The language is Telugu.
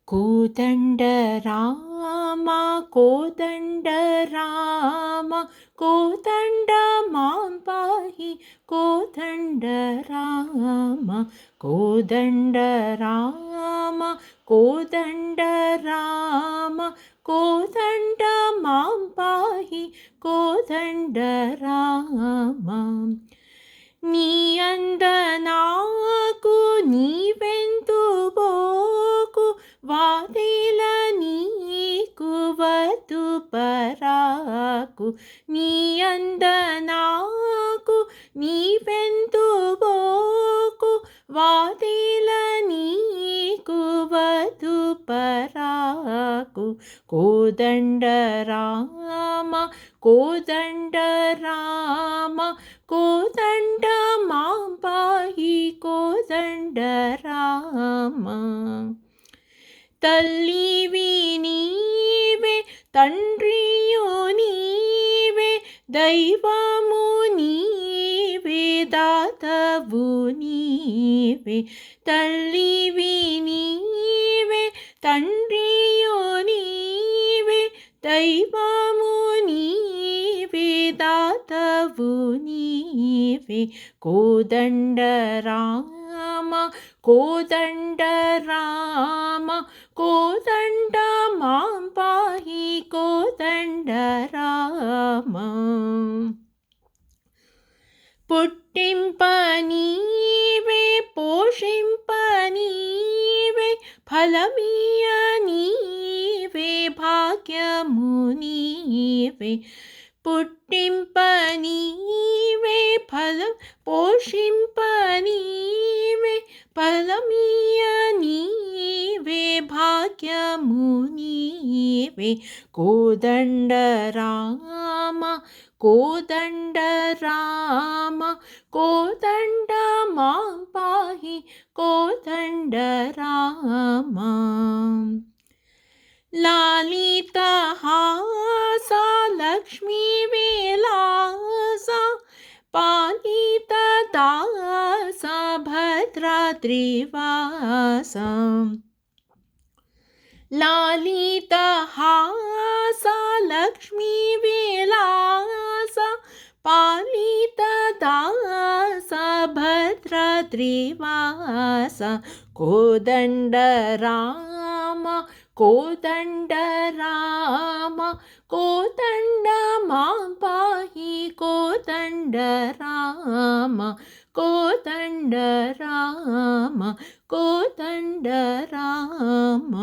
కోదండ రామ కోదండ రామ కోదండ మాం పాహి కోదండ రామ కోదండ రామ కోదండ రామ కోదండ మాం పాహి కోదండ రామ నీ అంద నాకు నీవెందుబోకు వాదేల నీకు వద్దు పరాకు నీ అంద నాకు నీవెందుబోకు వాదేల నీకు వద్దు పరాకు కోదండ రామ కోదండ రామ కోదండ మాం పాహి కోదండ రామ తల్లివి నీవే తండ్రియు నీవే దైవము నీవే దాతవు నీవే తల్లివి నీవే తండ్రియు నీవే దైవము నీవే దాతవు నీవే కోదండ రామ కోదండ రామ కోదండ మాం పాహి కోదండ రామ పుట్టింప నీవే పోషింప నీవే ఫలమీయ నీవే భాగ్యము నీవే పుట్టింప నీవే ఫలం పోషింప నీవే ఫలమీయ నీవే భాగ్యము నీవే కోదండ రామ కోదండ రామ కోదండ మాం పాహి కోదండ రామ లాలిత హాస లక్ష్మీ విలాస పాలిత దాస భద్రాద్రివాస లాలిత హాస లక్ష్మీ విలాస పాలిత దాస భద్రాద్రివాస కోదండ రామ కోదండ రామ కోదండ మాం పాహి కోదండ రామ కోదండ రామ కోదండ రామ